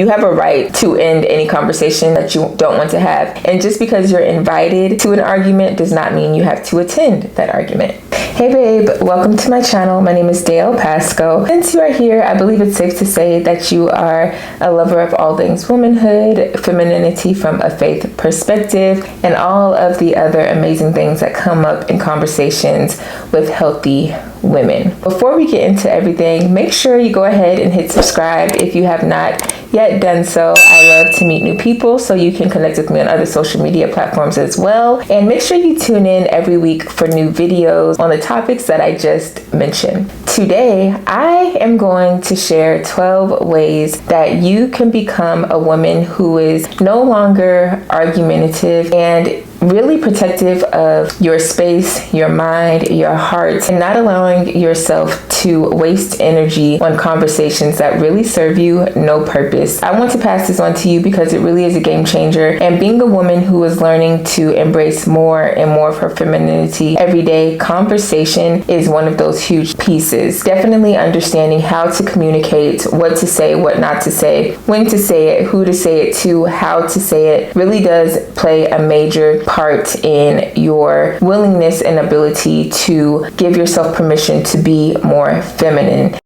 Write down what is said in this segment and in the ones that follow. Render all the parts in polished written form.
You have a right to end any conversation that you don't want to have. And just because you're invited to an argument does not mean you have to attend that argument. Hey babe, welcome to my channel. My name is Dale Pasco. Since you are here, I believe it's safe to say that you are a lover of all things womanhood, femininity from a faith perspective, and all of the other amazing things that come up in conversations with healthy women. Before we get into everything, make sure you go ahead and hit subscribe if you have not yet done so. I love to meet new people, so you can connect with me on other social media platforms as well. And make sure you tune in every week for new videos on the topics that I just mentioned. Today, I am going to share 12 ways that you can become a woman who is no longer argumentative and really protective of your space, your mind, your heart, and not allowing yourself to waste energy on conversations that really serve you no purpose. I want to pass this on to you because it really is a game changer. And being a woman who is learning to embrace more and more of her femininity every day, conversation is one of those huge pieces. Definitely understanding how to communicate, what to say, what not to say, when to say it, who to say it to, how to say it, really does play a major part in your willingness and ability to give yourself permission to be more feminine.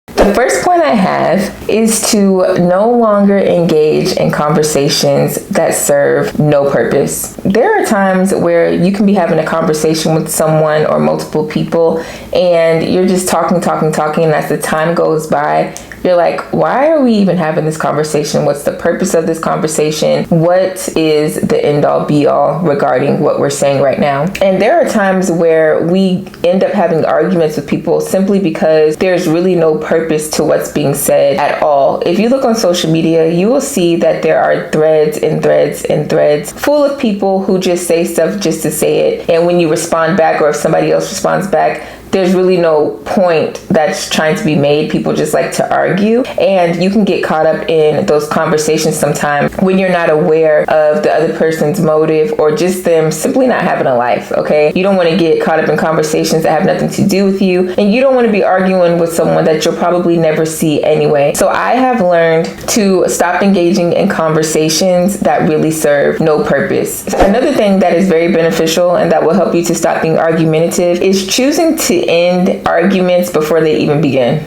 The first point I have is to no longer engage in conversations that serve no purpose. There are times where you can be having a conversation with someone or multiple people and you're just talking, and as the time goes by, you're like, why are we even having this conversation? What's the purpose of this conversation? What is the end all be all regarding what we're saying right now? And there are times where we end up having arguments with people simply because there's really no purpose to what's being said at all. If you look on social media, you will see that there are threads and threads and threads full of people who just say stuff just to say it. And when you respond back, or if somebody else responds back, there's really no point that's trying to be made. People just like to argue, and you can get caught up in those conversations sometimes when you're not aware of the other person's motive or just them simply not having a life, okay? You don't want to get caught up in conversations that have nothing to do with you, and you don't want to be arguing with someone that you'll probably never see anyway. So I have learned to stop engaging in conversations that really serve no purpose. Another thing that is very beneficial and that will help you to stop being argumentative is choosing to end arguments before they even begin.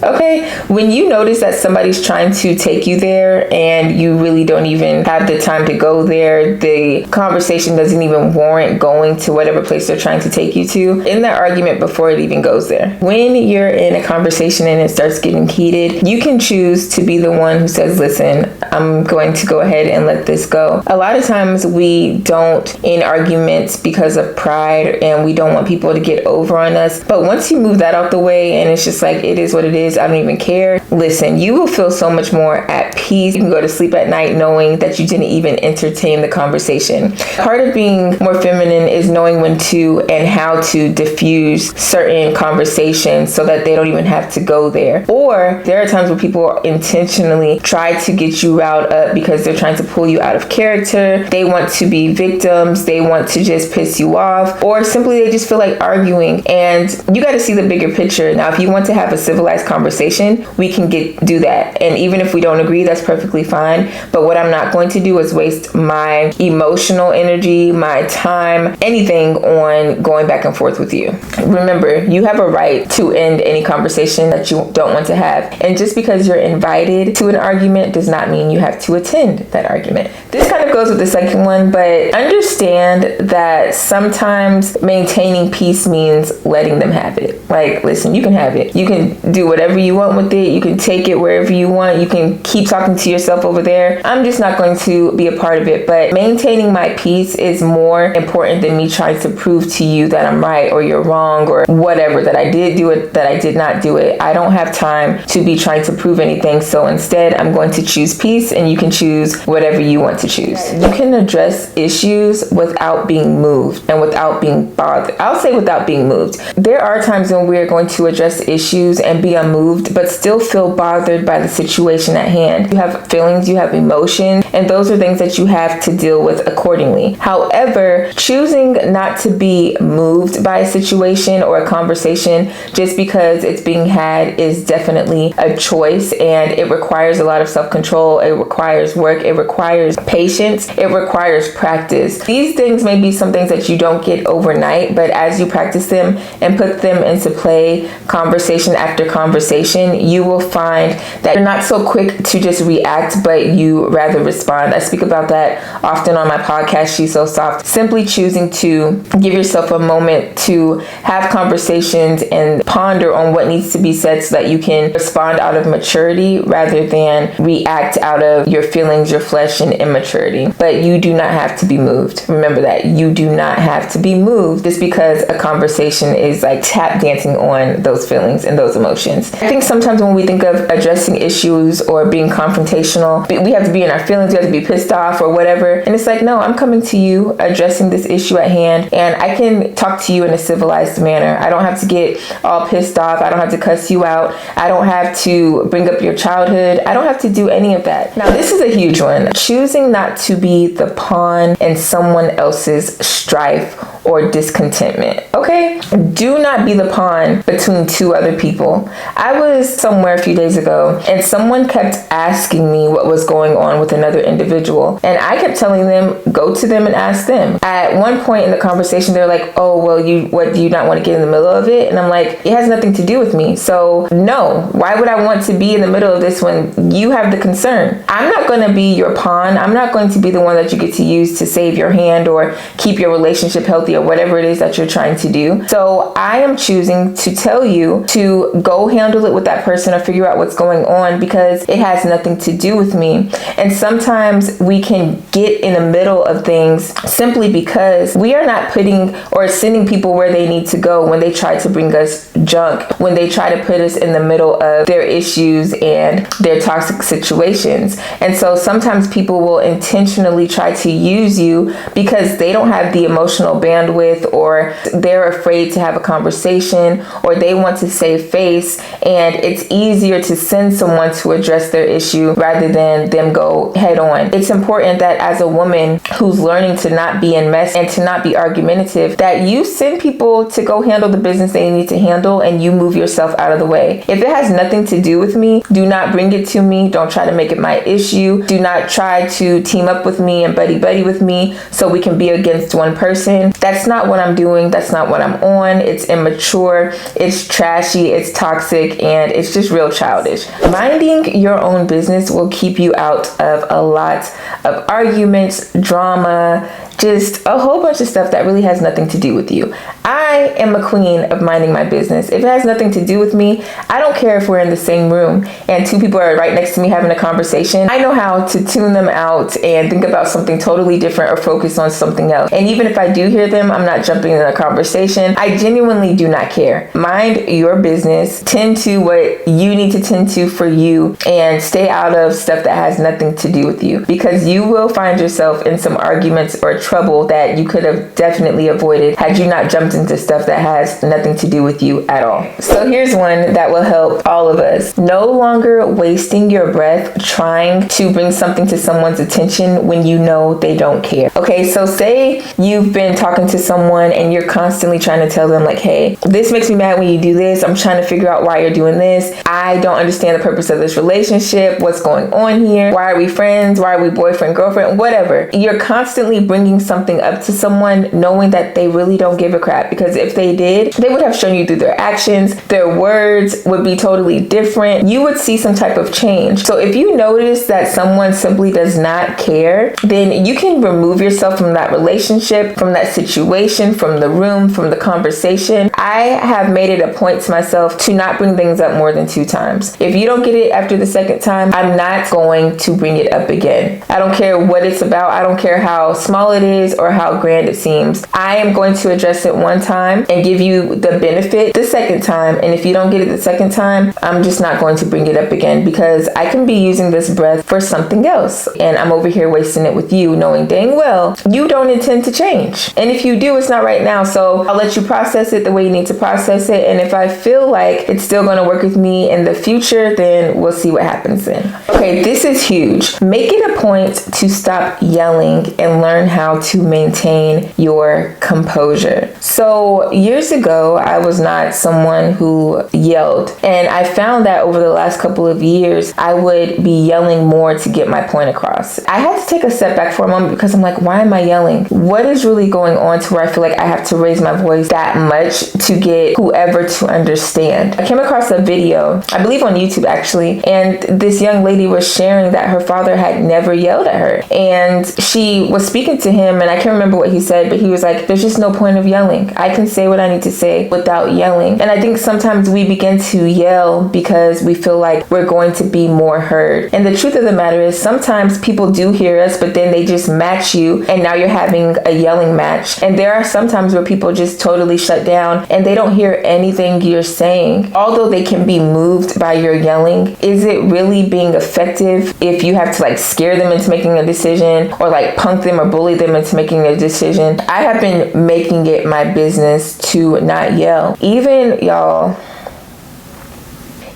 Okay, when you notice that somebody's trying to take you there and you really don't even have the time to go there, the conversation doesn't even warrant going to whatever place they're trying to take you to, end that argument before it even goes there. When you're in a conversation and it starts getting heated, you can choose to be the one who says, listen, I'm going to go ahead and let this go. A lot of times we don't end arguments because of pride and we don't want people to get over on us. But once you move that out the way and it's just like, it is what it is, I don't even care. Listen, you will feel so much more at peace. You can go to sleep at night knowing that you didn't even entertain the conversation. Part of being more feminine is knowing when to and how to diffuse certain conversations so that they don't even have to go there. Or there are times where people intentionally try to get you riled up because they're trying to pull you out of character. They want to be victims. They want to just piss you off, or simply they just feel like arguing. And you got to see the bigger picture. Now, if you want to have a civilized conversation, we can do that. And even if we don't agree, that's perfectly fine. But what I'm not going to do is waste my emotional energy, my time, anything on going back and forth with you. Remember, you have a right to end any conversation that you don't want to have. And just because you're invited to an argument does not mean you have to attend that argument. This kind of goes with the second one, but understand that sometimes maintaining peace means letting them have it. Like, listen, you can have it. You can do whatever you want with it. You can take it wherever you want. You can keep talking to yourself over there. I'm just not going to be a part of it. But maintaining my peace is more important than me trying to prove to you that I'm right or you're wrong or whatever, that I did do it, that I did not do it. I don't have time to be trying to prove anything. So instead, I'm going to choose peace. peace, and you can choose whatever you want to choose. You can address issues without being moved and without being bothered. I'll say without being moved. There are times when we're going to address issues and be unmoved, but still feel bothered by the situation at hand. You have feelings, you have emotions, and those are things that you have to deal with accordingly. However, choosing not to be moved by a situation or a conversation just because it's being had is definitely a choice, and it requires a lot of self-control. It requires work. It requires patience. It requires practice. These things may be some things that you don't get overnight, but as you practice them and put them into play, conversation after conversation, you will find that you're not so quick to just react, but you rather respond. I speak about that often on my podcast, She's So Soft. Simply choosing to give yourself a moment to have conversations and ponder on what needs to be said so that you can respond out of maturity rather than react out of your feelings, your flesh, and immaturity. But you do not have to be moved. Remember that. You do not have to be moved just because a conversation is like tap dancing on those feelings and those emotions. I think sometimes when we think of addressing issues or being confrontational, we have to be in our feelings, we have to be pissed off or whatever. And it's like, no, I'm coming to you addressing this issue at hand, and I can talk to you in a civilized manner. I don't have to get all pissed off. I don't have to cuss you out. I don't have to bring up your childhood. I don't have to do any of that. Now, this is a huge one. Choosing not to be the pawn in someone else's strife or discontentment. Okay? Do not be the pawn between two other people. I was somewhere a few days ago and someone kept asking me what was going on with another individual. And I kept telling them, go to them and ask them. At one point in the conversation, they're like, oh, well, what, do you not want to get in the middle of it? And I'm like, it has nothing to do with me. So no, why would I want to be in the middle of this when you have the concern? I'm not going to be your pawn. I'm not going to be the one that you get to use to save your hand or keep your relationship healthy or whatever it is that you're trying to do. So I am choosing to tell you to go handle it with that person or figure out what's going on because it has nothing to do with me. And sometimes we can get in the middle of things simply because we are not putting or sending people where they need to go when they try to bring us junk, when they try to put us in the middle of their issues and their toxic situations. And so sometimes people will intentionally try to use you because they don't have the emotional bandwidth, or they're afraid to have a conversation, or they want to save face, and it's easier to send someone to address their issue rather than them go head on. It's important that as a woman who's learning to not be in mess and to not be argumentative, that you send people to go handle the business they need to handle and you move yourself out of the way. If it has nothing to do with me, do not bring it to me. Don't try to make it my issue. Do not try to team up with me and buddy with me so we can be against one person. That's not what I'm doing. That's not what I'm on. It's immature. It's trashy. It's toxic. And it's just real childish. Minding your own business will keep you out of a lot of arguments, drama, just a whole bunch of stuff that really has nothing to do with you. I am a queen of minding my business. If it has nothing to do with me, I don't care if we're in the same room and two people are right next to me having a conversation. I know how to tune them out and think about something totally different or focus on something else. And even if I do hear them, I'm not jumping in a conversation. I genuinely do not care. Mind your business. Tend to what you need to tend to for you and stay out of stuff that has nothing to do with you, because you will find yourself in some arguments or trouble that you could have definitely avoided had you not jumped into stuff that has nothing to do with you at all. So here's one that will help all of us. No longer wasting your breath trying to bring something to someone's attention when you know they don't care. Okay, so say you've been talking to someone and you're constantly trying to tell them like, hey, this makes me mad when you do this. I'm trying to figure out why you're doing this. I don't understand the purpose of this relationship. What's going on here? Why are we friends? Why are we boyfriend, girlfriend, whatever? You're constantly bringing something up to someone knowing that they really don't give a crap, because if they did, they would have shown you through their actions. Their words would be totally different. You would see some type of change. So if you notice that someone simply does not care, then you can remove yourself from that relationship, from that situation, from the room, from the conversation. I have made it a point to myself to not bring things up more than 2 times. If you don't get it after the second time, I'm not going to bring it up again. I don't care what it's about. I don't care how small it is or how grand it seems. I am going to address it one time and give you the benefit the second time. And if you don't get it the second time, I'm just not going to bring it up again, because I can be using this breath for something else. And I'm over here wasting it with you, knowing dang well you don't intend to change. And if you do, it's not right now. So I'll let you process it the way you need to process it. And if I feel like it's still going to work with me in the future, then we'll see what happens then. Okay, this is huge. Make it a point to stop yelling and learn how to maintain your composure. So years ago, I was not someone who yelled. And I found that over the last couple of years, I would be yelling more to get my point across. I had to take a step back for a moment, because I'm like, why am I yelling? What is really going on to where I feel like I have to raise my voice that much to get whoever to understand? I came across a video, I believe on YouTube actually, and this young lady was sharing that her father had never yelled at her. And she was speaking to him, and I can't remember what he said, but he was like, there's just no point of yelling. I can say what I need to say without yelling. And I think sometimes we begin to yell because we feel like we're going to be more heard. And the truth of the matter is, sometimes people do hear us, but then they just match you, and now you're having a yelling match. And there are some times where people just totally shut down and they don't hear anything you're saying. Although they can be moved by your yelling, is it really being effective if you have to like scare them into making a decision, or like punk them or bully them into making a decision? I have been making it my business to not yell.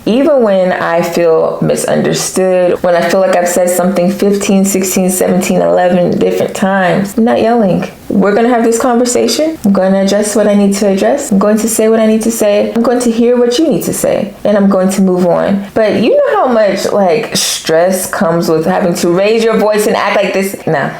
Even when I feel misunderstood, when I feel like I've said something 15, 16, 17, 11 different times, I'm not yelling. We're going to have this conversation. I'm going to address what I need to address. I'm going to say what I need to say. I'm going to hear what you need to say. And I'm going to move on. But you know how much like stress comes with having to raise your voice and act like this? Nah.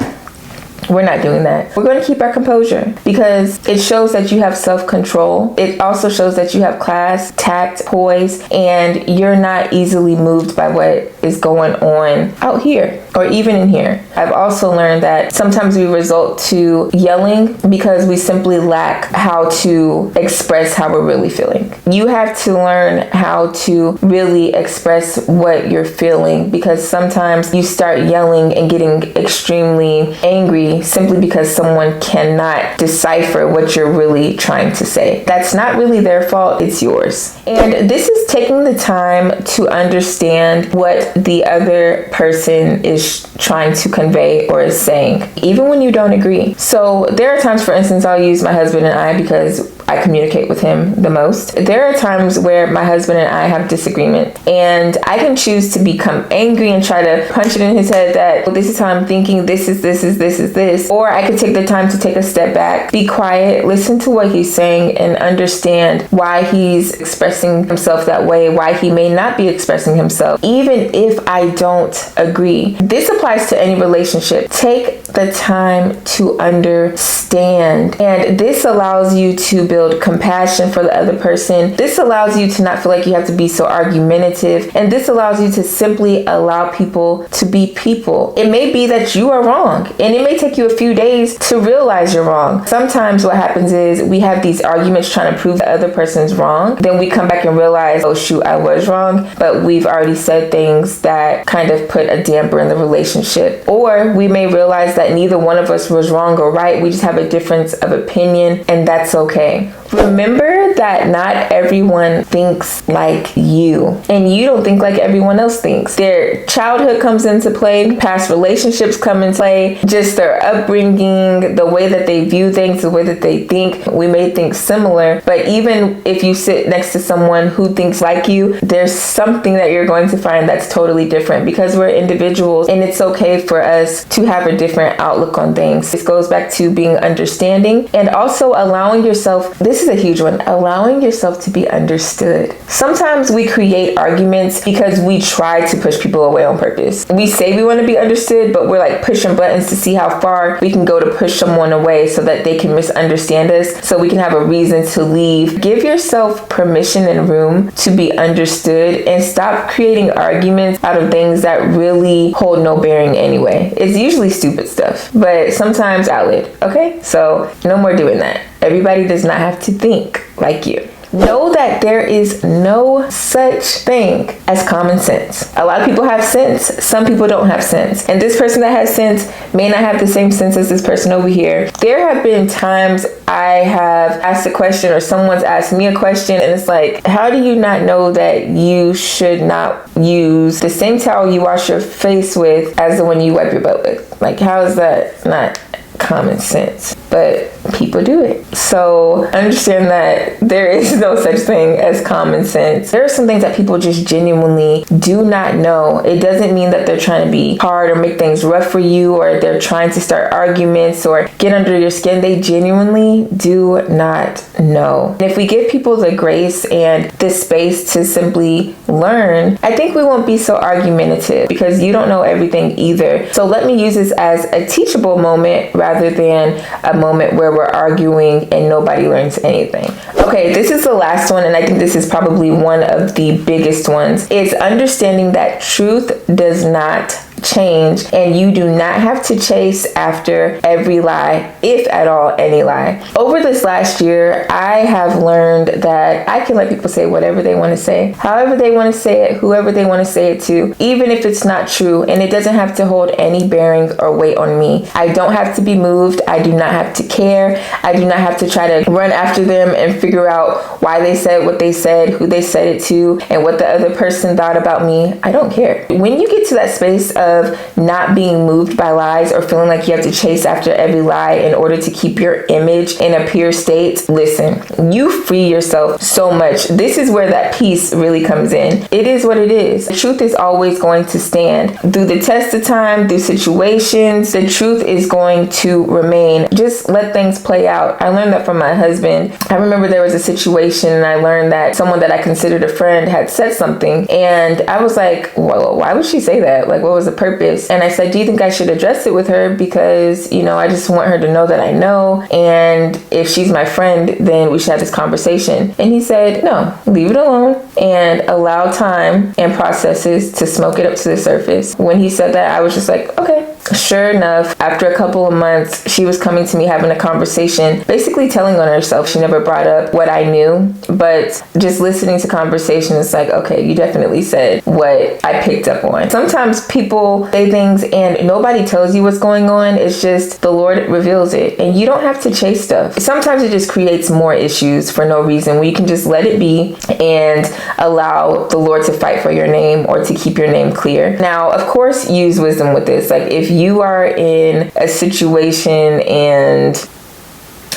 We're not doing that. We're going to keep our composure, because it shows that you have self-control. It also shows that you have class, tact, poise, and you're not easily moved by what is going on out here or even in here. I've also learned that sometimes we resort to yelling because we simply lack how to express how we're really feeling. You have to learn how to really express what you're feeling, because sometimes you start yelling and getting extremely angry simply because someone cannot decipher what you're really trying to say. That's not really their fault, it's yours. And this is taking the time to understand what the other person is trying to convey or is saying, even when you don't agree. So there are times, for instance, I'll use my husband and I, because I communicate with him the most. There are times where my husband and I have disagreement, and I can choose to become angry and try to punch it in his head that, well, this is how I'm thinking, this is this. Or I could take the time to take a step back, be quiet, listen to what he's saying, and understand why he's expressing himself that way, why he may not be expressing himself, even if I don't agree. This applies to any relationship. Take the time to understand. And this allows you to build compassion for the other person. This allows you to not feel like you have to be so argumentative. And this allows you to simply allow people to be people. It may be that you are wrong, and it may take you a few days to realize you're wrong. Sometimes what happens is we have these arguments trying to prove the other person's wrong. Then we come back and realize, oh shoot, I was wrong. But we've already said things that kind of put a damper in the relationship. Or we may realize that neither one of us was wrong or right. We just have a difference of opinion, and that's okay. Remember that not everyone thinks like you, and you don't think like everyone else thinks. Their childhood comes into play, past relationships come into play, just their upbringing, the way that they view things, the way that they think. We may think similar, but even if you sit next to someone who thinks like you, there's something that you're going to find that's totally different, because we're individuals, and it's okay for us to have a different outlook on things. This goes back to being understanding, and also allowing yourself, this is a huge one, allowing yourself to be understood. Sometimes we create arguments because we try to push people away on purpose. We say we want to be understood, but we're like pushing buttons to see how far we can go to push someone away so that they can misunderstand us, so we can have a reason to leave. Give yourself permission and room to be understood, and stop creating arguments out of things that really hold no bearing anyway. It's usually stupid stuff, but sometimes valid, okay? So no more doing that. Everybody does not have to think like you. know that there is no such thing as common sense. A lot of people have sense, some people don't have sense. And this person that has sense may not have the same sense as this person over here. There have been times I have asked a question or someone's asked me a question, and it's like, how do you not know that you should not use the same towel you wash your face with as the one you wipe your butt with? Like, how is that not common sense? But people do it. So understand that there is no such thing as common sense. There are some things that people just genuinely do not know. It doesn't mean that they're trying to be hard or make things rough for you, or they're trying to start arguments or get under your skin. They genuinely do not know. And if we give people the grace and the space to simply learn, I think we won't be so argumentative, because you don't know everything either. So let me use this as a teachable moment rather than a moment where we're arguing and nobody learns anything. Okay, this is the last one, and I think this is probably one of the biggest ones. It's understanding that truth does not change, and you do not have to chase after every lie, if at all any lie. Over this last year, I have learned that I can let people say whatever they want to say, however they want to say it, whoever they want to say it to, even if it's not true, and it doesn't have to hold any bearing or weight on me. I don't have to be moved. I do not have to care. I do not have to try to run after them and figure out why they said what they said, who they said it to, and what the other person thought about me. I don't care. When you get to that space of not being moved by lies or feeling like you have to chase after every lie in order to keep your image in a pure state, listen, you free yourself so much. This is where that peace really comes in. It is what it is. The truth is always going to stand. Through the test of time, through situations, the truth is going to remain. Just let things play out. I learned that from my husband. I remember there was a situation, and I learned that someone that I considered a friend had said something, and I was like, well, why would she say that? Like, what was the purpose? And I said, do you think I should address it with her? Because, I just want her to know that I know, and if she's my friend, then we should have this conversation. And he said, no, leave it alone and allow time and processes to smoke it up to the surface. When he said that, I was just like, okay. Sure enough, after a couple of months, she was coming to me having a conversation, basically telling on herself. She never brought up what I knew, but just listening to conversation, it's like, okay, you definitely said what I picked up on. Sometimes people say things and nobody tells you what's going on. It's just the Lord reveals it, and you don't have to chase stuff. Sometimes it just creates more issues for no reason, where you can just let it be and allow the Lord to fight for your name or to keep your name clear. Now, of course, use wisdom with this. Like, if you are in a situation and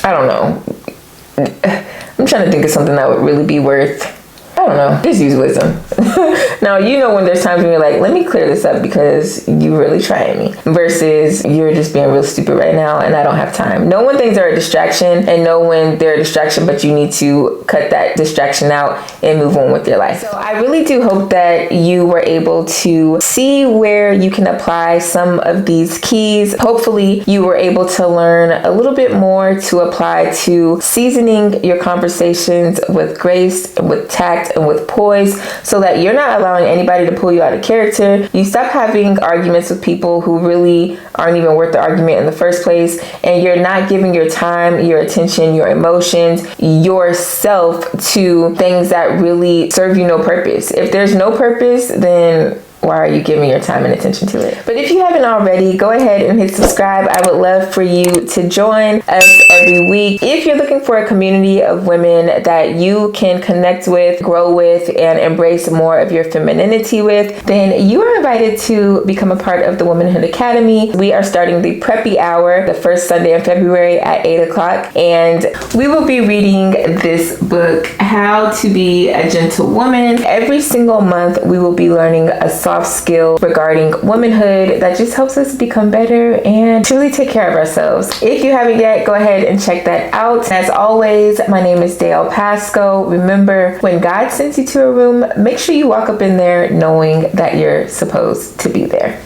I don't know, I'm trying to think of something that would really be worth, I don't know, just use wisdom. Now, when there's times when you're like, let me clear this up because you really trying me, versus you're just being real stupid right now and I don't have time. Know when things are a distraction, and know when they're a distraction, but you need to cut that distraction out and move on with your life. So I really do hope that you were able to see where you can apply some of these keys. Hopefully you were able to learn a little bit more to apply to seasoning your conversations with grace, with tact, and with poise, so that you're not allowing anybody to pull you out of character. You stop having arguments with people who really aren't even worth the argument in the first place, and you're not giving your time, your attention, your emotions, yourself to things that really serve you no purpose. If there's no purpose, then why are you giving your time and attention to it? But if you haven't already, go ahead and hit subscribe. I would love for you to join us every week. If you're looking for a community of women that you can connect with, grow with, and embrace more of your femininity with, then you are invited to become a part of the Womanhood Academy. We are starting the Preppy Hour the first Sunday in February at 8 o'clock, and we will be reading this book, How to Be a Gentle Woman. Every single month, we will be learning a soft skill regarding womanhood that just helps us become better and truly take care of ourselves. If you haven't yet, go ahead and check that out. As always, my name is Dale Pasco. Remember, when God sends you to a room, make sure you walk up in there knowing that you're supposed to be there.